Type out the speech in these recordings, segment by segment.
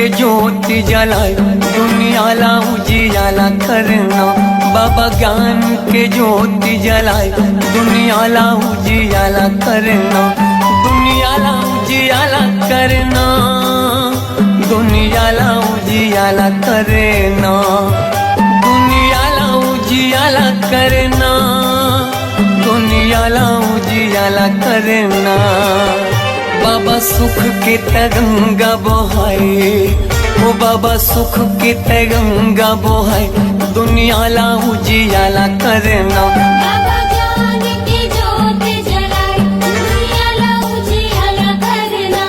ज्योति जलाए दुनियाला उजियाला करना। बाबा ज्ञान के ज्योति जलाए दुनियाला उजियाला करना। दुनियाला उजियाला करना, दुनियाला उजियाला करना, दुनियाला उजियाला करना, दुनियाला उजियाला करना। बाबा सुख के तरंगा बहाए, ओ बाबा सुख के तरंगा बहाए दुनियाला उजियाला करना। बाबा ज्ञान की ज्योति जलाए दुनियाला उजियाला करना।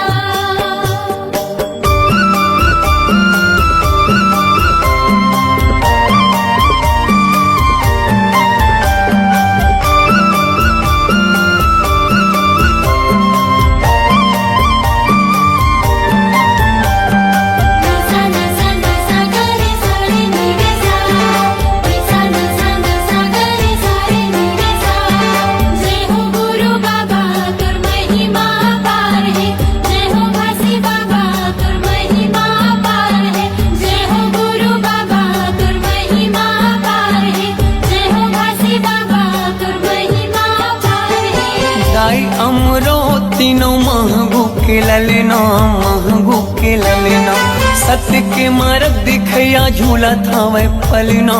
तीनों महगू के ललना, महगू के ललना। सत्य के मार्ग दिखया झूला था वह पलना,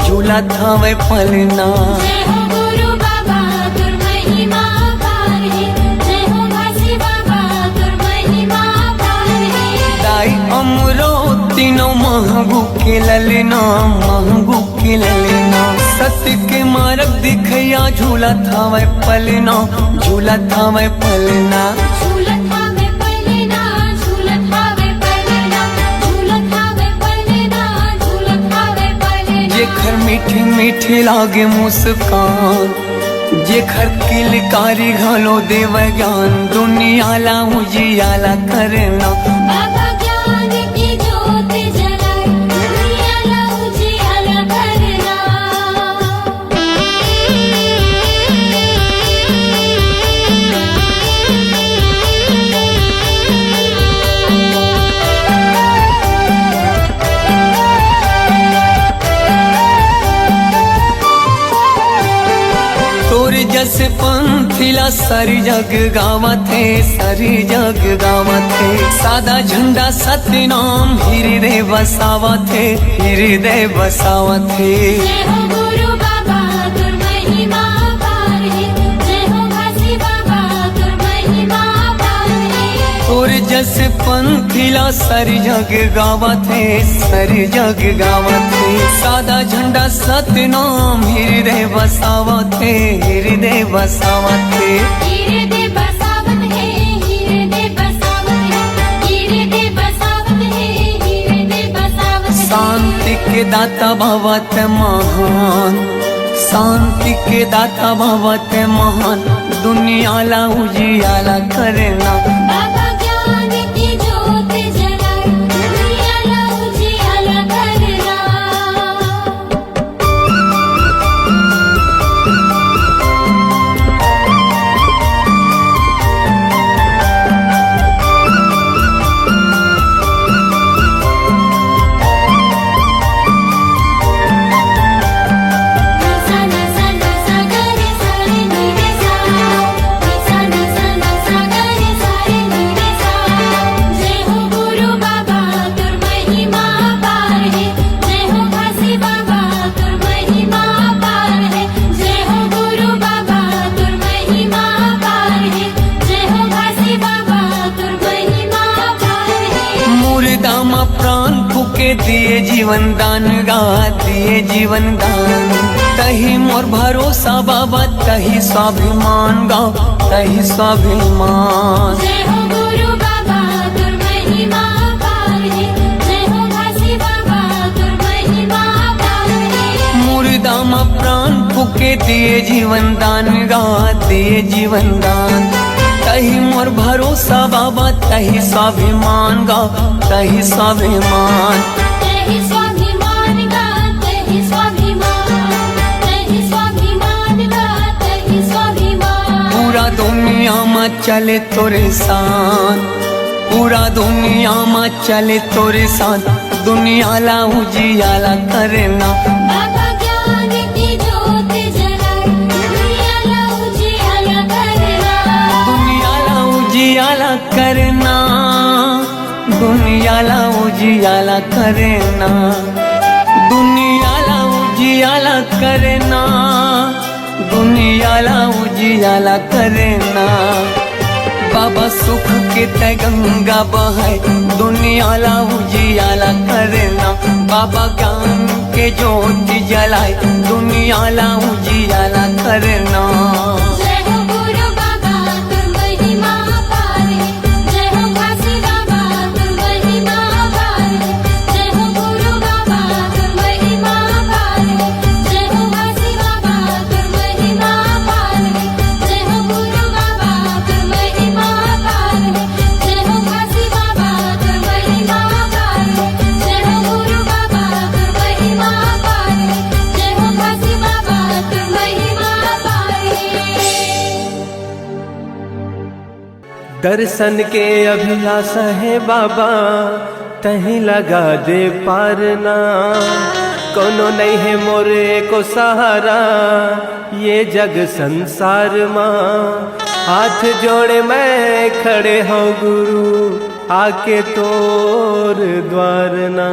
झूला था वह पलना। जय हो गुरु बाबा तुर महिमा पार है, जय हो घासी बाबा तुर महिमा पार है। दाई अमरो तीनों महगू के ललना, महगू के ललना। सत्य के मार्ग दिखया झूला था वह पलना, झूला था वह पलना। झूलत हावे पलना, झूलत हावे पलना, झूलत हावे पलना, झूलत हावे पलना। जेखर मीठी मीठी लागे मुस्कान, जेखर किलकारी घलो देव ज्ञान दुनियाला उजियाला करना। बाबा ज्ञान की ज्योति जलाए दुनियाला उजियाला करना। तोर जस पंथिला सारी जग गावत है, सारी जग गावत है। सादा झंडा सत्य नाम हृदय बसावत है, हृदय बसावत है। जय हो गुरु बाबा तुर महिमा पार है, जय हो घासी बाबा तुर महिमा पार है। तोर जस पंथिला सारी जग गावत है, सारी जग गावत है। सादा झंडा सत्य नाम हृदय बसावत है, हृदय बसावत है। हृदय बसावत है, हृदय बसावत है, हृदय बसावत है, हृदय बसावत है। शांति के दाता भवत महान, शांति के दाता भवत महान दुनियाला उजियाला करना। बाबा ज्ञान की ज्योति जलाए दुनियाला उजियाला करना। जय हो गुरु बाबा तुर महिमा पार है, जय हो घासी बाबा तुर महिमा पार है। जय हो गुरु बाबा तुर महिमा पार है, जय हो घासी बाबा तुर महिमा पार है। मुर्दा मा प्राण फूके दिए जीवन दान गा, दिए जीवन दान। तही मोर भरोसा बाबा, तही स्वाभिमान गा, तही स्वाभिमान। जय हो गुरु बाबा तुर महिमा पार है, जय हो घासी बाबा तुर महिमा पार है। मुर्दा मा प्राण फूके दिए जीवन दान गा, दिए जीवन दान। तही मोर भरोसा बाबा, तही स्वाभिमान गा, तही स्वाभिमान। तेहि स्वाभिमान गा, तेहि स्वाभिमान, तेहि स्वाभिमान गा, तेहि स्वाभिमान। पूरा दुनिया में चले तोरे शान, पूरा दुनिया में चले तोरे साथ, दुनिया ला उजियाला करना। बाबा ज्ञान की ज्योत जलाए, दुनिया ला उजियाला करना। दुनिया ला उजियाला करना, दुनिया ला उजियाला करना, दुनिया ला उजियाला करना, दुनिया ला उजियाला करना। बाबा सुख के ते गंगा बहाए, दुनिया ला उजियाला करना। बाबा ज्ञान के ज्योति जलाए, दुनिया ला उजियाला करना। जय हो गुरु बाबा तुम महिमा अपार है, जय हो काशी बाबा तुम महिमा अपार है। जय हो गुरु बाबा तुम महिमा अपार है, जय हो काशी बाबा तुम महिमा अपार है। जय हो गुरु बाबा तुम महिमा अपार है, जय हो काशी बाबा तुम महिमा अपार है। जय हो गुरु बाबा तुम महिमा अपार है, जय हो काशी बाबा तुम महिमा अपार है। दर्शन के अभिलाषा है बाबा, तहीं लगा दे पारना। कोनो नहीं है मोरे को सहारा, ये जग संसार माँ। हाथ जोड़े मैं खड़े हो गुरु, आके तोर द्वारना।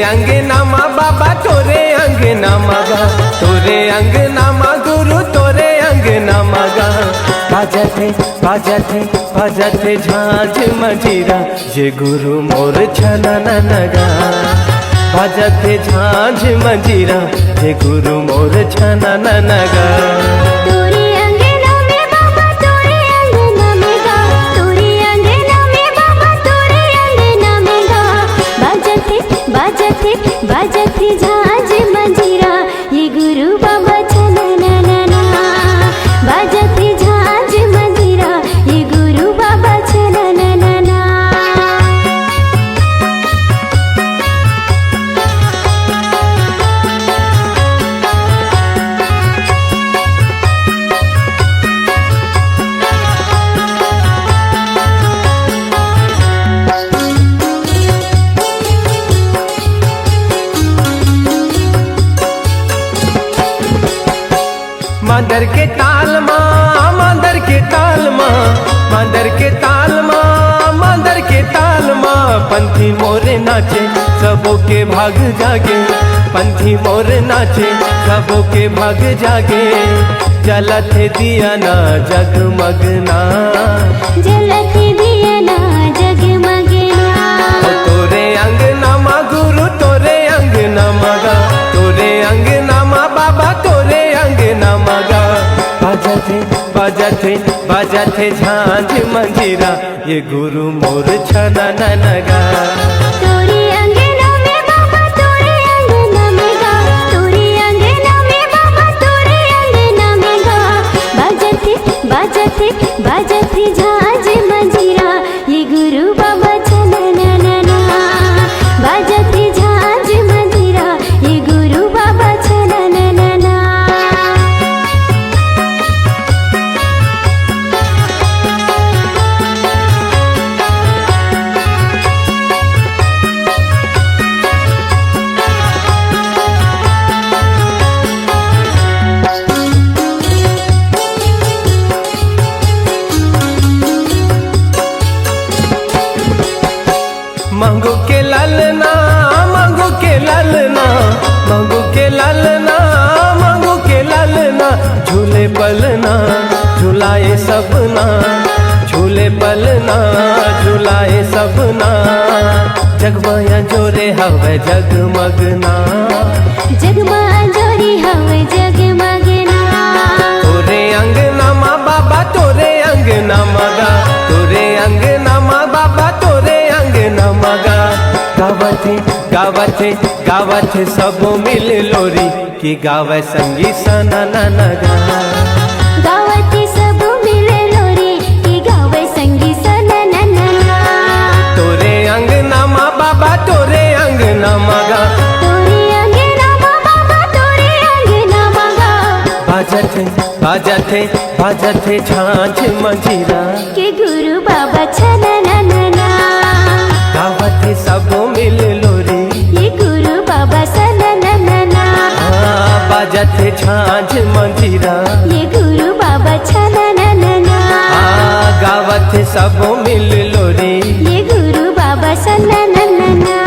अंगना माँ बाबा तोरे अंगना मगा, तोरे अंगना माँ गुरु तोरे अंगना मगा। बाजते बाजते बाजते झांझ मंजीरा, ये गुरु मोर छना नगा। बाजते झांझ मंजीरा, ये गुरु मोर छना नगा। तोरे अंगना में बाबा तोरे अंगना में गा, तोरे अंगना में बाबा तोरे अंगना में गा। बाजते बाजते बाजते झांझ मंजीरा, ये गुरु बाबा छना ना ना ना। बाजते झांझ मंजीरा, ये गुरु बाबा छना ना ना ना। मांदर के ताल माँ, मांदर के ताल माँ, मांदर के ताल माँ, मांदर के ताल माँ। पंथी मोरे नाचे सबों के भाग जागे, पंथी मोरे नाचे सबों के भाग जागे। जलत दिया ना जगमगना, जलत दिया ना जगमगना। तोरे अंगना माँ गुरु तोरे अंगना मगा, तोरे अंगना माँ बाबा तोरे अंगना मगा। बाजते बाजते बाजते झांझ मंजीरा, ये गुरु मोर छना नगा। तोरे अंगना में बाबा तोरे अंगना में गा, तोरे अंगना में बाबा तोरे अंगना में गा। बाजते बाजते बाजते झांझ मंजीरा, ये गुरु बाबा छना ना ना ना। बाजते झांझ मंजीरा, ये गुरु बाबा छना ना ना ना। मांगो के लालना, मांगो के लालना, मांगो के लालना, मांगो के लालना। झूले पलना झुलाए सबना, झूले पलना झुलाए सबना। जगमाया जोरे हवे जगमगना, जगमा जोरी हवे जगमगना। तोरे अंगना माँ बाबा तोरे अंगना मगा, तोरे अंगना माँ बाबा तोरे अंगना मगा। गावते गावत सब मिल लोरी कि गावे संगी सना ना गा गावती सब मिले लोरी की गावे संगी सनननना तोरे अंगना मा बाबा तोरे अंगना मगा तोरे अंगना मा बाबा तोरे अंगना मगा बाजते झांझ मंजीरा के गुरु बाबा छनननना गावत सब मिल लोरी ये गुरु बाबा सनननना बाजते झांझ मंजीरा ये गुरु बाबा छनननना गावत सब मिल लोरी ये गुरु बाबा सनननना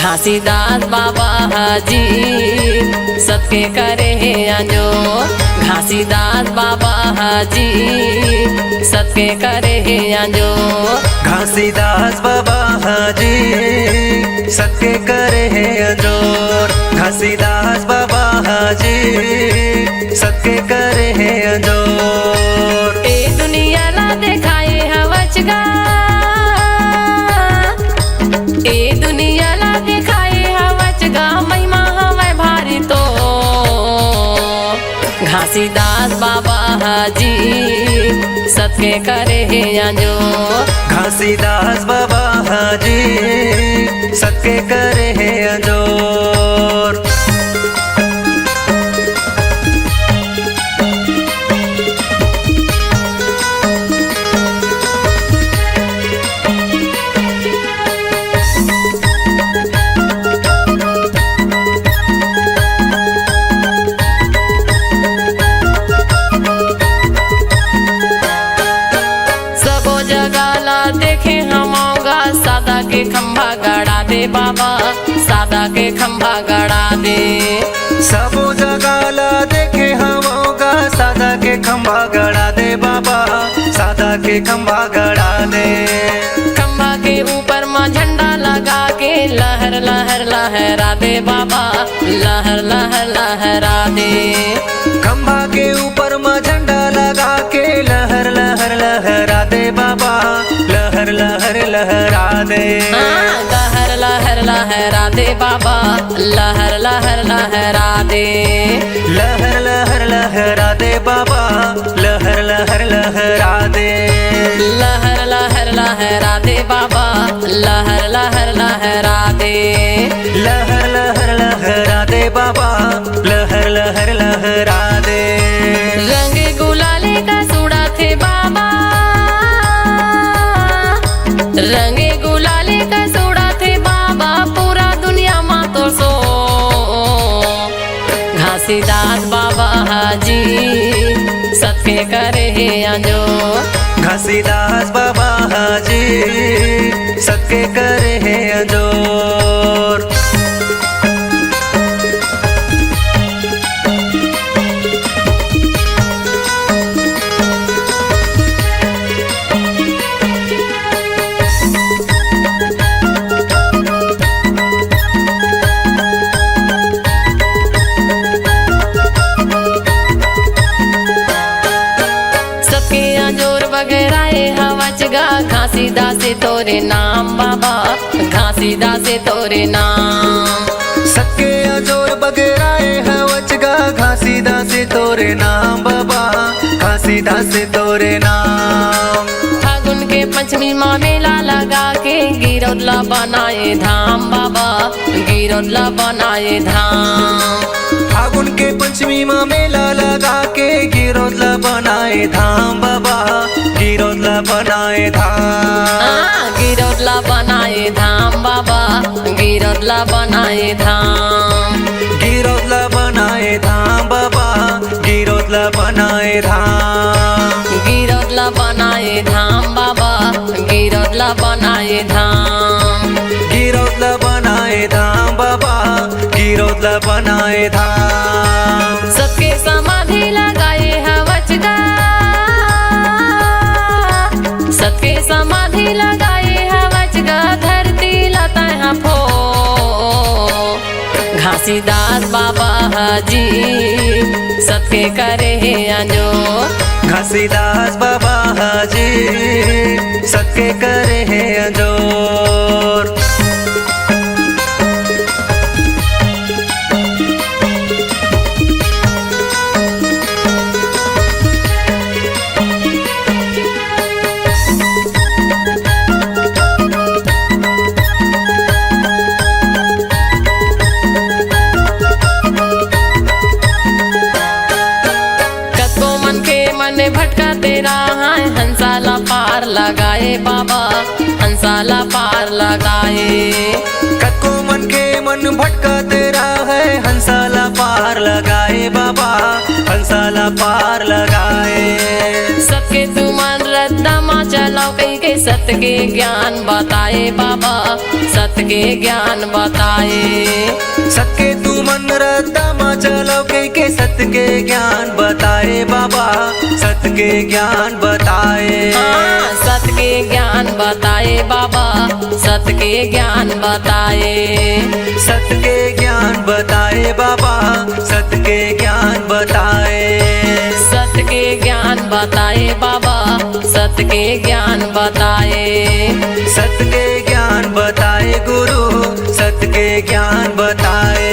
घासीदास बाबा हाजी सबके करे है आजो घासीदास बाबा हाजी सबके करे है आजो घासीदास बाबा हाजी सबके करे है अंजोर घासीदास बाबा हाजी सबके करे है अंजोर ए दुनिया ला देखाए हवचगा ए दुनिया ला दिखाए हवचगा महिमा हवे भारी तो घासीदास बाबा हाजी सबके करे है आजो घासीदास बाबा हाजी सबके करे है अंजोर सबो जगह ला देखे हमोगा सादा के खंभा गड़ा दे बाबा सादा के खंभा गड़ा दे सबो जगह ला देखे होगा सादा के खंभा गड़ा दे बाबा सादा के खंभा गड़ा दे खंभा के ऊपर माँ झंडा लगा के लहर लहर लहरा दे बाबा लहर लहर लहरा दे खंभा के ऊपर में झंडा लगा के लहर लहर लहरा दे बाबा लहर लहर लहरा दे लहर लहर लहरा दे बाबा लहर लहर लहरा दे लहर लहर लहरा दे बाबा लहर लहर लहरा दे लहर लहर लहरा दे बाबा लहर लहर लहरा दे लहर लहर लहरा दे बाबा लहर लहर लहरा दे रंग गुलाले का सूड़ा थे बाबा रंग गुलाले का सूड़ा थे बाबा पूरा दुनिया मा तो सो घासीदास बाबा हाजी सबके करे है आजो घासीदास बाबा हाजी सबके करे है अंजोर सबके आजोर वगैरह हवचगा घासीदास से तोरे नाम बाबा घासीदास से तोरे नाम सबके अजोर बगेराए हवचगा घासीदास से तोरे नाम बाबा घासीदास से तोरे नाम फागुन के पंचमी माँ मेला लगा के गिरौदला बनाए धाम बाबा गिरौदला बनाए धाम फागुन के पंचमी माँ मेला लगा के गिरौदला बनाए धाम बाबा गिरौदला बनाए धाम गिरौदला बनाए धाम बाबा गिरौदला बनाए धाम गिरौदला बनाए धाम बाबा गिरौदला बनाए धाम गिरौदला बनाए धाम बाबा गिरौदला बनाए धाम गिरौदला अयोध्या बनाए धाम। सबके समाधि लगाए हवचगा, सबके समाधि लगाए हवचगा, धरती लता फो। घासीदास बाबा हाजी सबके करे अंजो, घासीदास बाबा हाजी सबके करे हैं अंजोर। भटका तेरा है हंसाला पार लगाए बाबा, हंसाला पार लगाए। कको मन के मन भटका तेरा है हंसाला पार लगाए बाबा, हंसाला पार लगाए। सबके तू मन रद्दा माँ चलाओ कहीं के सत्य के ज्ञान बताए बाबा, सत्य के ज्ञान बताए। सबके तू मन रद्दा माँ चलाओ कहीं के सत्य के ज्ञान बताए बाबा, सत्य के ज्ञान बताए। सत्य के ज्ञान बताए बाबा, सत्य के ज्ञान बताए। सत्य के ज्ञान बताए बाबा, सत्य के ज्ञान बताए। सत्य के ज्ञान बताए बाबा, सत्य के ज्ञान बताए। सत्य के ज्ञान बताए गुरु, सत्य के ज्ञान बताए।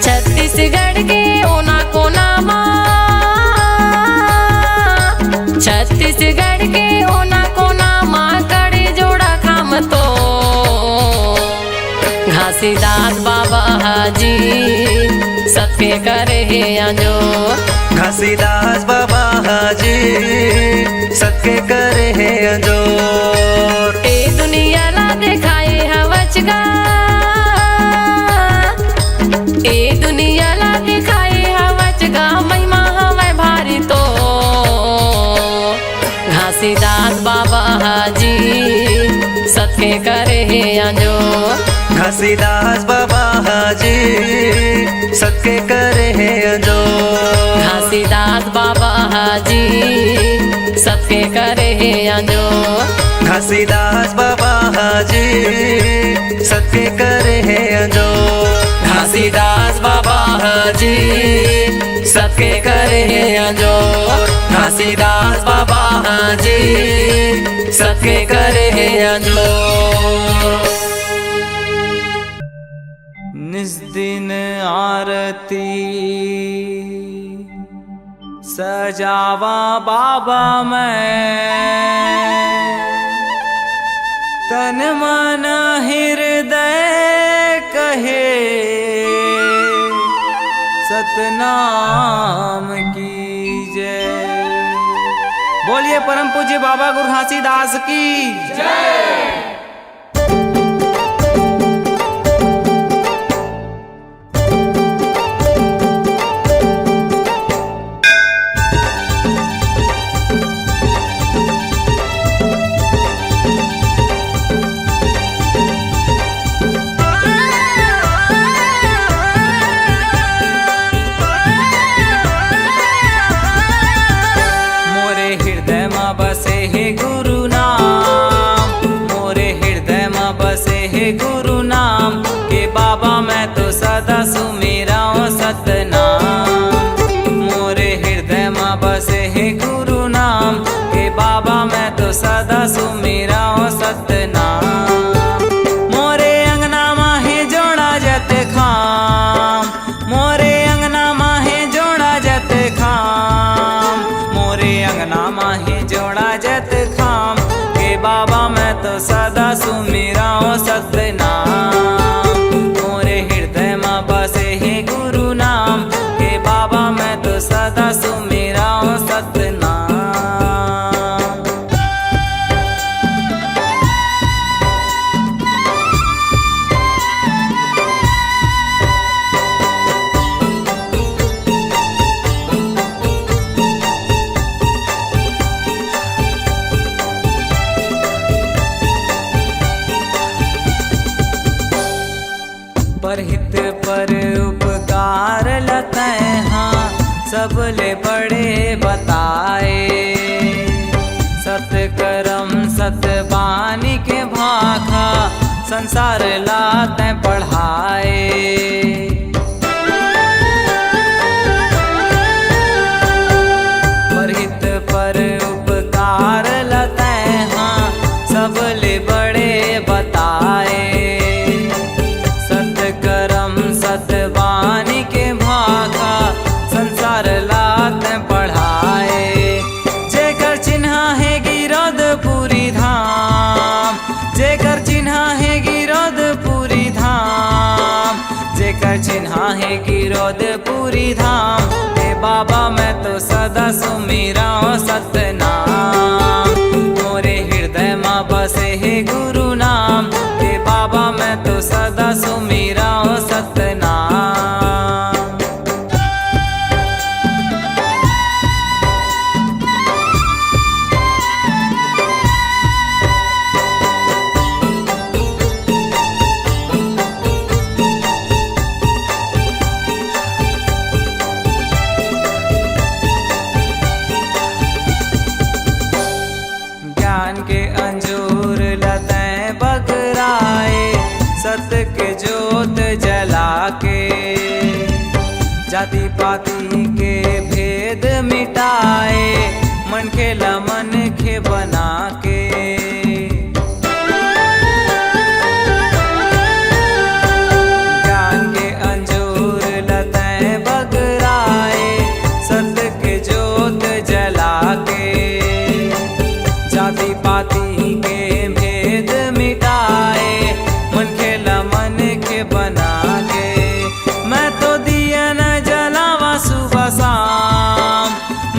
छत्तीसगढ़ के ओना कोना माँ, छत्तीसगढ़ के ओना कोना माँ कड़े जोड़ा खाम तो। घासीदास बाबा हाजी सबके करे अंजो, घासीदास बाबा हाजी सबके करे हैं अंजोर। ए दुनिया ला दिखाए हवचगा, ए दुनिया ला दिखाए हवचगा, महिमा हवे भारी तो। घासीदास बाबा हाजी सबके करे अंजो, घासीदास बाबा हाजी सबके करे हैं अंजोर। घासीदास बाबा हाजी सबके करे अंजो, घासीदास बाबा हाजी सबके करे हैं अंजोर। घासीदास बाबा हाजी सबके करे अंजोर, घासीदास बाबा हाजी सबके करे अंजोर। निस दिन आरती सजावा बाबा मैं, तन मन हृदय कहे सतनाम की जय। बोलिए परम पूज्य बाबा गुरु घासीदास की जय। गुरु नाम के बाबा मैं तो सदा सुमेरा सतनाम। मोरे हृदय में बसे है गुरु नाम के बाबा मैं तो सदा सुमेरा सतनाम। मोरे अंगना माहे जोड़ा जत खाम, मोरे अंगना माहे जोड़ा जत खाम, मोरे अंगना माहे जोड़ा जत खाम के बाबा मैं तो सदा सुमेरा सतनाम। मोरे हृदय में बसे है गुरु नाम के बाबा मैं तो सदा सुमेरा सतनाम। सतबानी के भाखा संसार लाते पढ़ाए। परहित पर उपकार लते हाँ सबले बड़े बताए। सतकर्म सतबानी के भाखा संसार लाते पढ़ाए। जेकर चिन्हा है गिरौदपुरी धाम, जेकर चिन्हा है गिरौदपुरी धाम, जेकर चिन्हा है गिरौदपुरी धाम। हे बाबा मैं तो सदा सुमिरा सतनाम, मोरे हृदय माँ बसे है गुरु नाम। हे बाबा मैं तो सदा सुमिरा सतनाम। ज्ञान के अंजूर लते बगराए, सत्य के जोत जला के। जाति पाति के भेद मिटाए, मन के लमन के बना के। ज्ञान के अंजूर लते बगराए, सत्य के जोत जला के। जाति पाति के भेद मिटाए, मन के लमन के बना के। मैं तो दिया न जलावा सुबह शाम,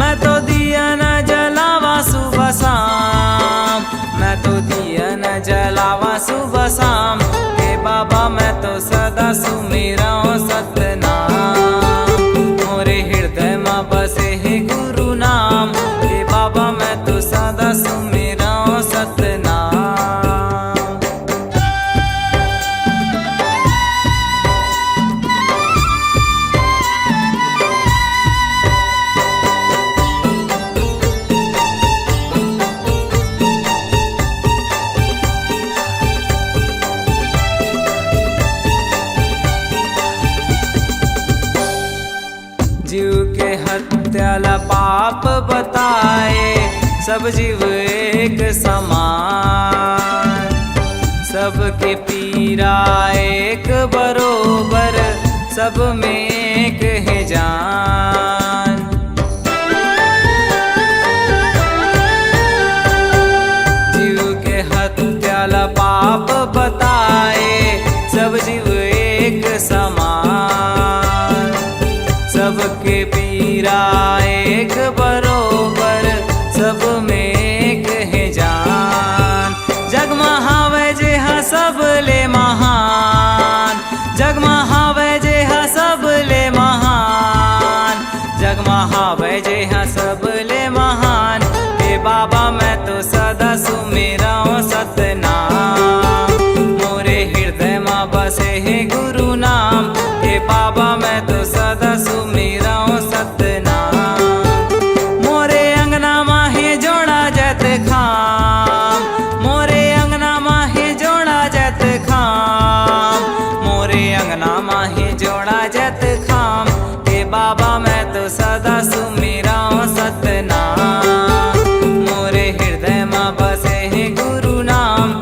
मैं तो दिया न जलावा सुबह शाम, मैं तो दिया न जलावा सुबह शाम। हे बाबा मैं तो सदा सुमिरा सतनाम, मोरे हृदय माँ बसे है गुरु नाम। हे बाबा मैं तो सदा सुमिरा सतनाम। जीव के हत्याला पाप बताए, सब जीव एक समान। सबके पीरा एक बरोबर, सब में एक है जान। जीव के हत्याला पाप बताए, सब जीव एक समान। सबके पीरा एक बरोबर, सब में एक है जान। जग महावै जे हा सबले महान, जग महावै जे हा सबले महान, जग महावै जे हा सबले महान। हे बाबा मैं तो सदा सुमिरा सतनाम, मोरे हृदय माँ बसे है गुरु नाम। हे बाबा मैं तो सदा सुमिरा सतनाम, मोरे अंगना माहे जोड़ा जत खाम, मोरे अंगना माहे जोड़ा जत खाम, मोरे अंगना माहे जोड़ा जत खाम। हे बाबा मैं तो सदा सुमिरा सतनाम, मोरे हृदय माँ बसे है गुरु नाम।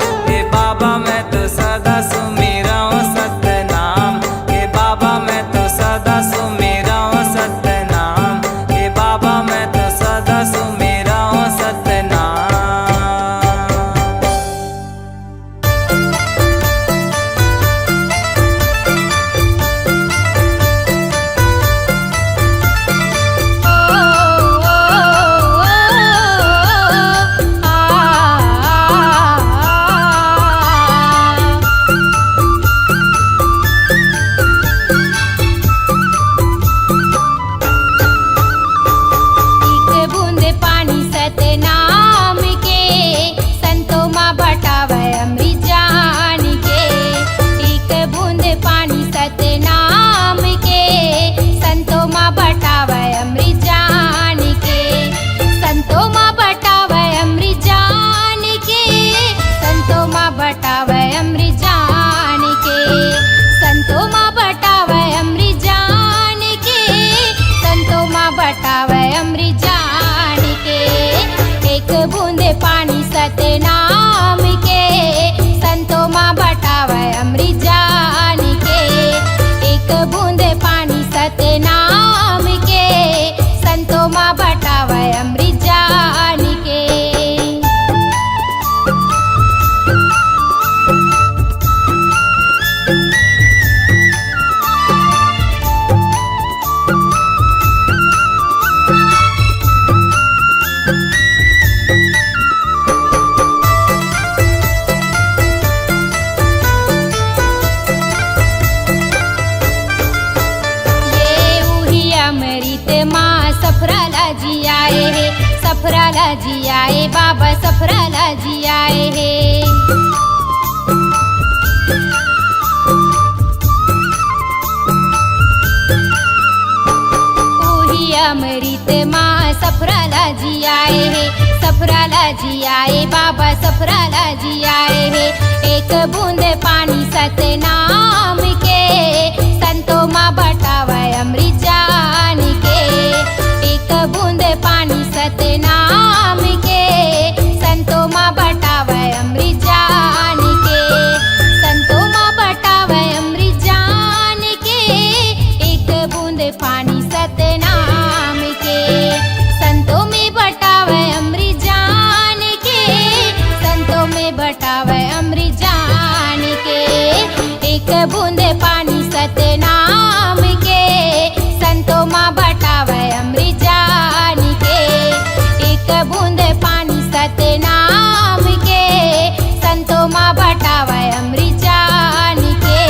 सफराला जी आए, बाबा सफराला जी आए हे। ओही अमृत माँ सफराला जी आए हे, सफराला जी आए, बाबा सफराला जी आए हे। एक बूंद पानी सतनाम के, संतों माँ बटावे अमृत जान के। एक बूंद पानी सतनाम के, संतों माँ बटावे अमृत जान के। संतों माँ बटावे अमृत जान के, एक बूंद पानी सतनाम के। संतों में बटावे अमृत जान के, संतों में बटावे अमृत जान के। एक बूंद पानी सतनाम के, संतों माँ बटावे अमृत जान के। एक बूंद पानी सतनाम के, संतों माँ बटावे अमृत जान के।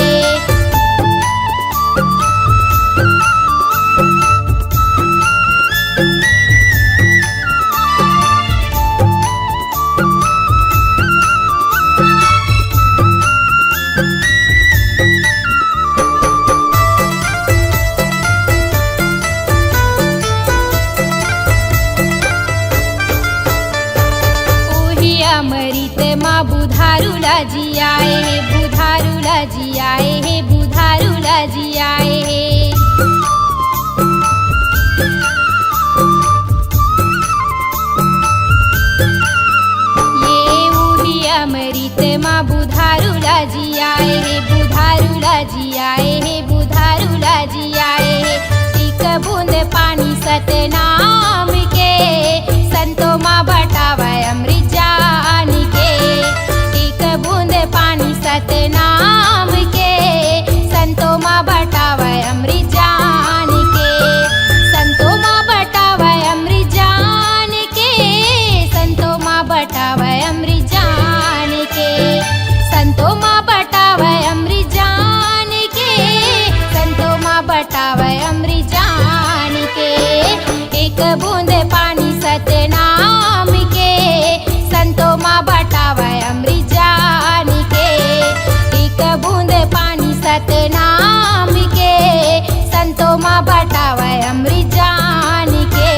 ओही अमृत माँ बुधारुला जी आए हे, बुधारुला जी आए हे, बुधारुला जी आए हे। ये ओही अमृत माँ बुधारुला जी आए हे, बुधारुला जी आए हे, बुधारुला जी आए हे। एक बूंद पानी सतनाम के, संतों माँ बटावे अमृत जान के। एक बूंद पानी सतनाम के, संतों माँ बटावे अमृत जान के। संतों माँ बटावे अमृत जान के, संतों माँ बटावे अमृत जान के। संतों माँ बटावे अमृत जान के, संतों माँ बटावे अमृत जान के। एक बूंद पानी सतनाम के, संतों माँ बटावे अमृत जान के। एक बूंद पानी सतनाम के, संतों माँ बटावे अमृत जान के।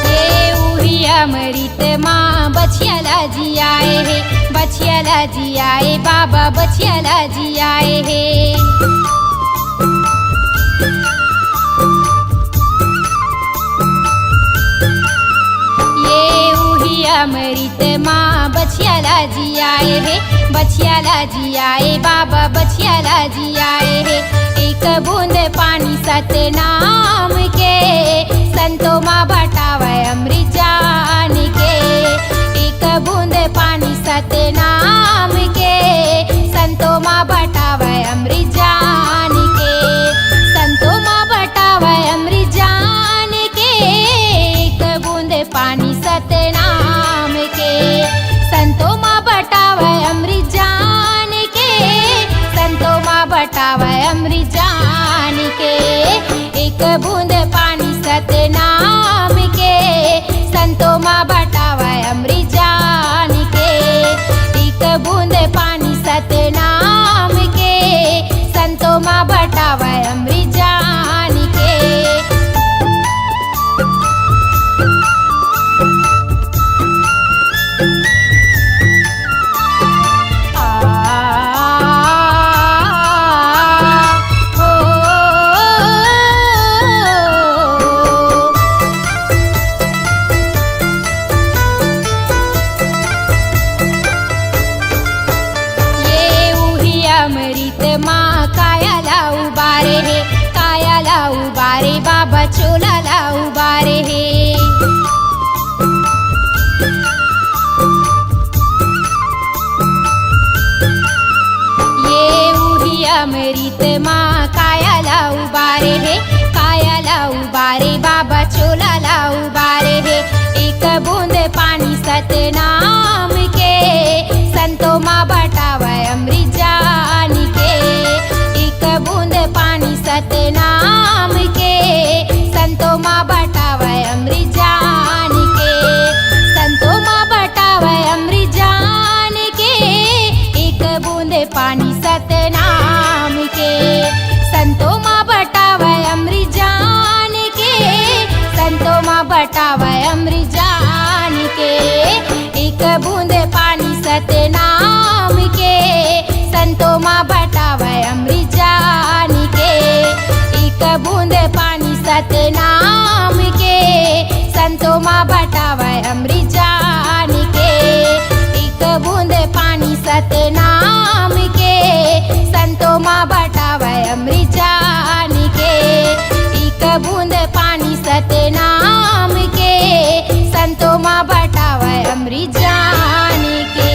ये ओही अमृत माँ बछियाला जी आए हे, बछियाला जी आए, बाबा बछियाला जी आए हे। ये ओही अमृत माँ बछियाला जी आए हे, बछियाला जी आए, बाबा बछियाला जी आए हे। एक बूंद पानी सतनाम के, संतों माँ बटावे अमृत जान के। एक बूंद पानी सतनाम के, संतों माँ बटावे अमृत जान के। संतों माँ बटावे अमृत जान के, एक बूंद पानी सतनाम के। संतों माँ बटावे अमृत जान के, संतों माँ बटावे अमृत जान के। एक बूंद पानी सतनाम के, संतों माँ बटावे अमृत जान के। एक बूंद पानी सतनाम के, संतों माँ बटावे अमृत जान के। चोलाला उबारे हे। ये अमृत माँ कायाला उबारे हे, कायाला उबारे बाबा चोलाला उबारे हे। एक बूंद पानी सतनाम के संतों माँ बटावे अमृत जान के। एक बूंद पानी सतनाम के संतों माँ बटावे अमृत जान के। संतों माँ बटावे अमृत जान के, एक बूंद पानी सतनाम के। संतों माँ बटावे अमृत जान के, संतों माँ बटावे अमृत जान के। एक बूंद पानी सतनाम के संतों माँ बटावे अमृत जान के। एक बूंद पानी सतनाम के संतों माँ बटावे अमृत जान के। एक बूंद पानी सतनाम के संतों माँ बटावे अमृत जान के। एक बूंद पानी सतनाम के संतों माँ बटावे अमृत जान के।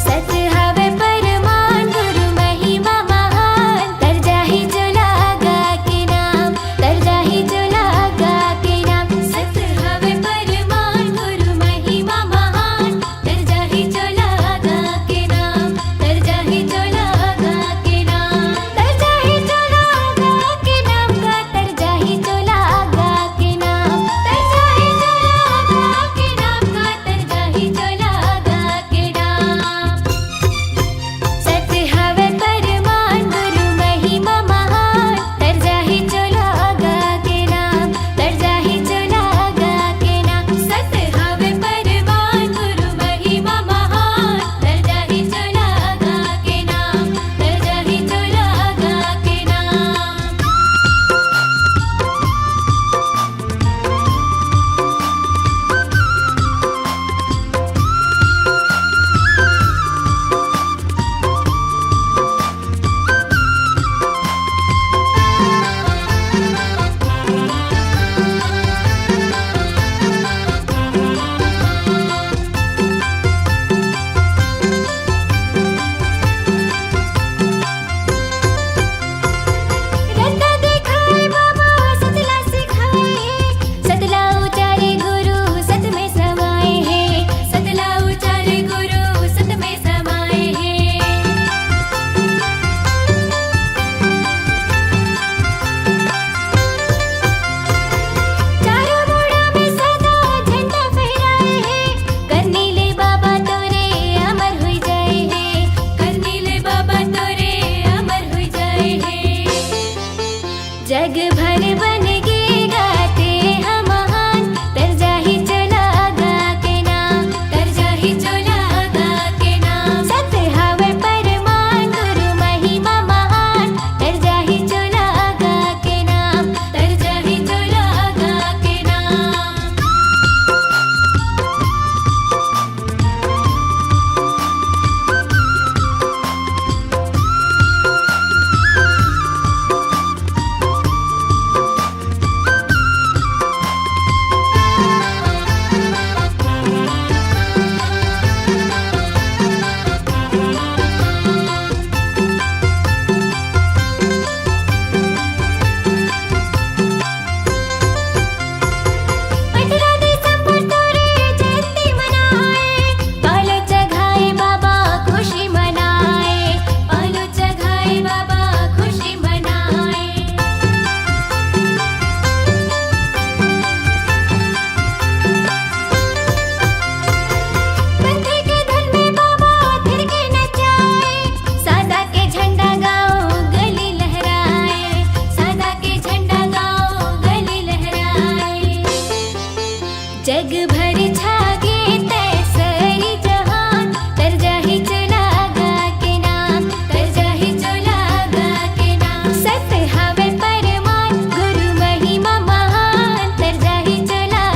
सत हवे परमान गुरु महिमा महान, तर जाहि जो लागा के नाम, तर जाहि जो लागा के नाम। सत हवे परमान गुरु महिमा महान, तर जाहि जो लागा के नाम, तर जाहि जो लागा के नाम। तर जाहि जो लागा के नाम का, तर जाहि जो लागा के नाम, तर जाहि जो लागा के नाम का, तर जाहि जो लागा के नाम। सत हवे परमान गुरु महिमा महान, तर जाहि जो लागा के नाम, तर जाहि जो लागा के नाम। सत हवे परमान गुरु महिमा महान, तर जाहि जो लागा के नाम, तर जाहि जो लागा के नाम। रत्ता दिखाए बाबा सतला सिखाए है, सतला उचारे गुरु सत में समाए है, सतला उचारे गुरु सत में समाए है। चारों मोड़ा में सदा झंडा फहराए है, करने ले बाबा तोरे अमर हुई जाए है, करने ले बाबा तोरे अमर हुई जाए है। जग भर बन के गाते हम महान, तर जाहि जो लागा के नाम, तर जाहि जो लागा के नाम। सत हवे परमान गुरु महिमा महान, तर जाहि जो लागा के नाम, तर जाहि जो लागा के नाम। अठरा दिसंबर तोरे जयंती मनाए, पालो चघाए बाबा खुशी मनाए, पालो चघाए बाबा खुशी मनाए। पंथे के धन में बाबा फिर के नचाए, सादा के झंडा गाओ गली लहराए, सादा के झंडा गाओ गली लहराए। जग भर छागे तैसरी जहान, तर जाहि जो लागा के नाम, तर जाहि जो लागा के नाम। सत हवे परमान गुरु महिमा महान, तर जाहि जो लागा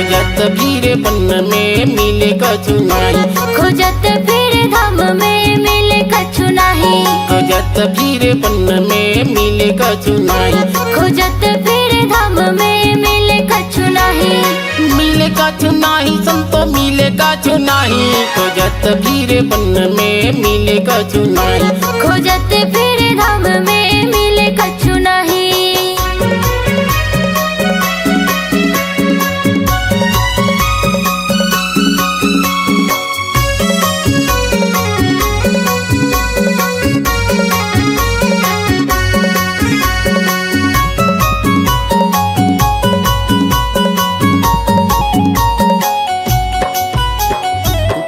खोजत भीरे बन में मिले कछु नाही, खोजत फिर धाम में मिले कछु नाही, खोजत भीरे बन में मिले कछु नाही, खोजत फिर धाम में मिले कछु नाही, मिले कछु नाही संतो मिले कछु नाही, खोजत भीरे बन में मिले कछु नाही, खोजत फिर धाम में मिले कछु नाही।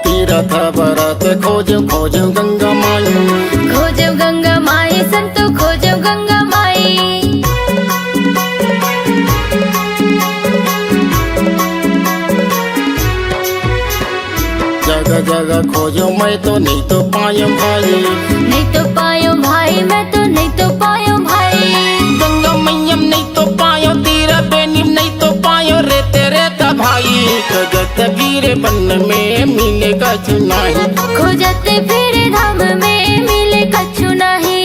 तीरथ भरत खोज खोज गंगा माई, खोजो गंगा माई संतो खोजो गंगा माई, जगह जगह खोजो मैं तो नहीं तो पायो भाई, नहीं तो पायो भाई मैं तो नहीं तो पायो भाई, गंगा मैयम नहीं तो पायो, तीरा बेनीम नहीं तो पायो रे तेरे ता भाई, खोजत भीरे बन में मिले कछु नाही, खोजत फिर धाम में मिले कछु नाही।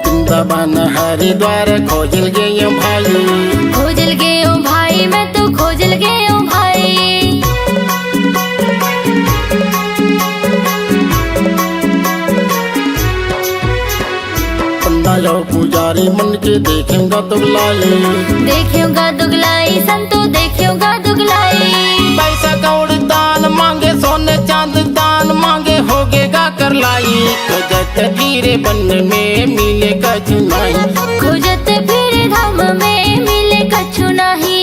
वृंदावन हरिद्वार खोजल गए भाई, खोजल गयो भाई मैं तो खोजल गयो भाई, पंडा जाओ पुजारी मन के देखेगा दुगलाई, देखियोगा दुगलाई संतो देखियोगा दुगलाई, पैसा कौड़ दान मांगे सोने चांद दान मांगे होगेगा कर लाई, खोजत भीरे बन में मिले कछु नाही, खोजत फिर धाम में मिले कछु नाही।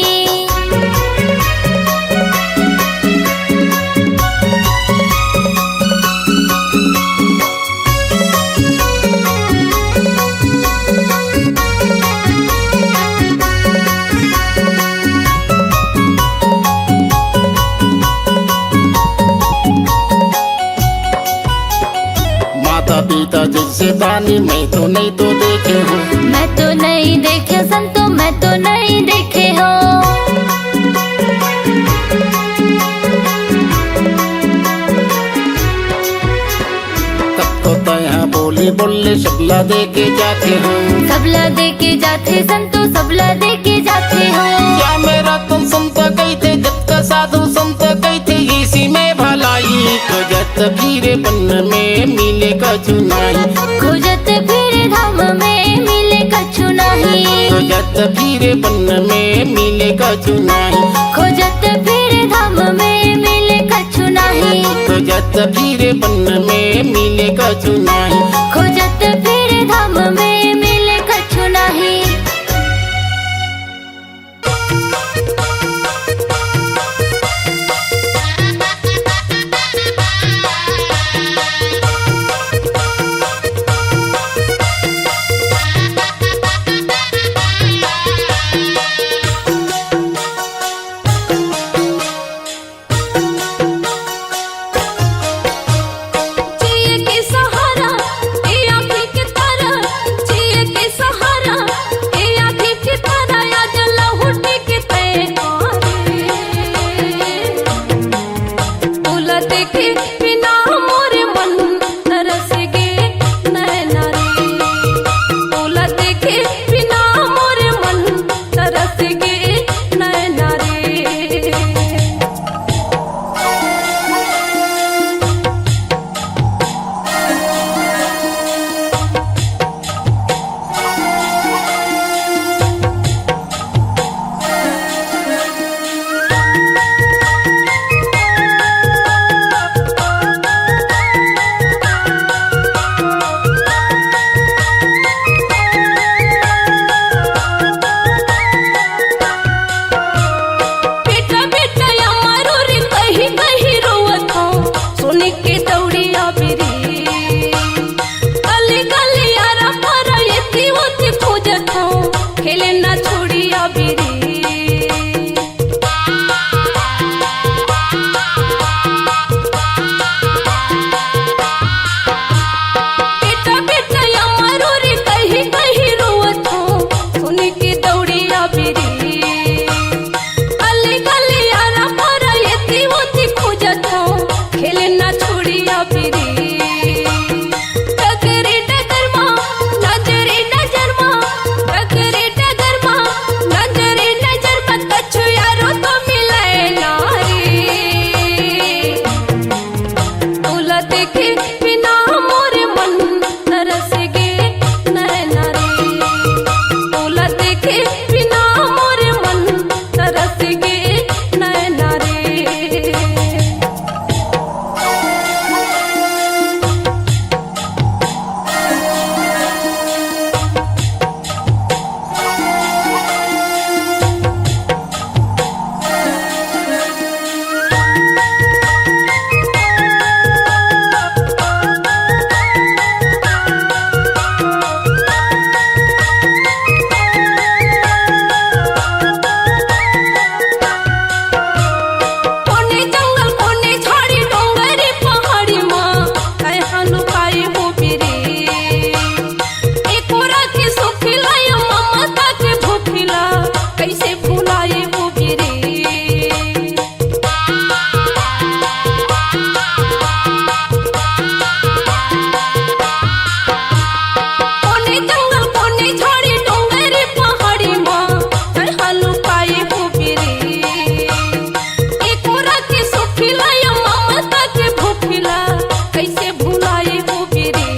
माता पिता जैसे दानी मैं तो नहीं तो देखे हूँ, मैं तो नहीं देखे संतो मैं तो नहीं देखे हो, तब तो तया बोली बोले सबला दे के जाते हो, सबला दे के जाते संतो सबला दे के जाते हो, क्या मेरा तुम संत कही थे जब का साधु संत कही थे इसी में भलाई, खोजत भीरे बन में मिले कछु नाही, खोजत फिर धाम में मिले कछु नाही, खोजत भीरे बन में मिले कछु नाही, खोजत फिर धाम में मिले कछु नाही, खोजत भीरे बन में मिले कछु नाही, खोजत फिर धाम में मिले कछु नाही। जिए के सहारा भुलाए हो बिरे एको राखी सुखिला या ममता के भूखिला कैसे भुलाए हो बिरे कोने जंगल कोने झाड़ी डोंगरी पहाड़ी माँ चढ़ा लुकाए हो बिरे एको राखी सुखिला या ममता के भूखिला कैसे भुलाए हो बिरे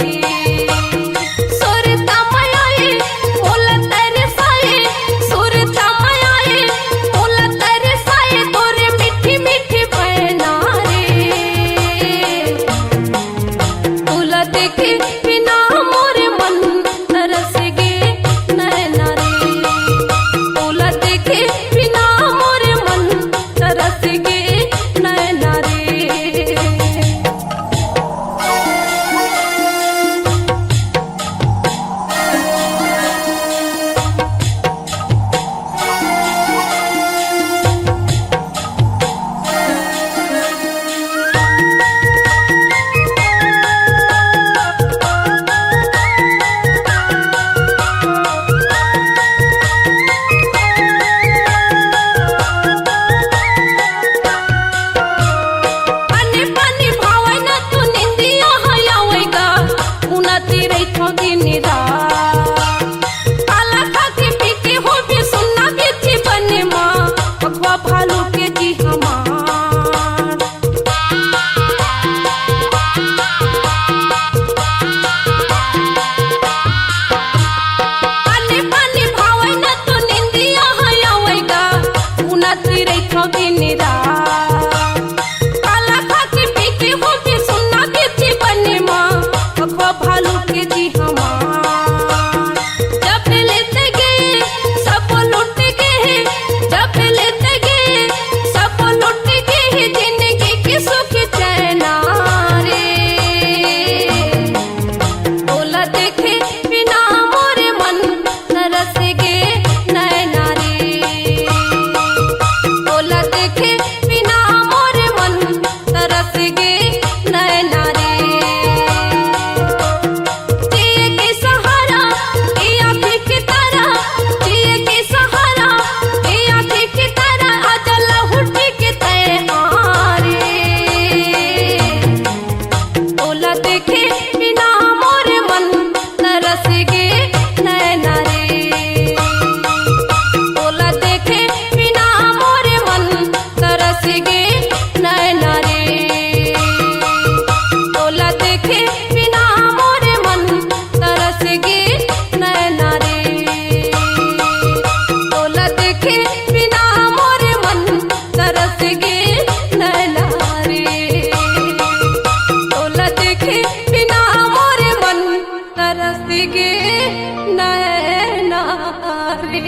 सुरता मायाए बोला तेरे साए सुरता मायाए बोला तेरे साए तोरे मीठी मीठी बहना रे तोला देखे बिना मोरे मन तरस गे नैना रे तोला देखे बिना मोरे मन तरस गे नैना रे पानी पानी भावना तू निंदिया हयावेगा उन्नति रही थो दिन रात काला खाके पीके हो भी सुनना बेची बने माँ भगवा भालू के जी हमार पानी पानी भावना तू निंदिया हयावेगा उन्नति रही थो दिन रात काला खाके पीके हो भी सुनना बेची बने माँ भगवा भालू के जी हमार जब लेते गए सब लुट गए जब लेते गए सब लुट गए जिंदगी की सुख चैना रे बोला देखे बिना मोरे मन तरस गे नैना रे बोला देखे बिना मोरे मन तरस गे नैना रे जिए के सहारा ए आँखें की तरह जिए के सहारा ए आँखें की तरह आजा लहुटी के तैयारे बोला देखे बिना मोरे मन तरस गे नैना रे बोला देखे बिना मोरे मन तरस गे नैना रे बोला देखे बिना मोरे मन तरस गे नैना रे बोला देखे बिना मोरे मन तरस गे नैना रे बोला देखे बिना मोरे मन तरस गे नैना रे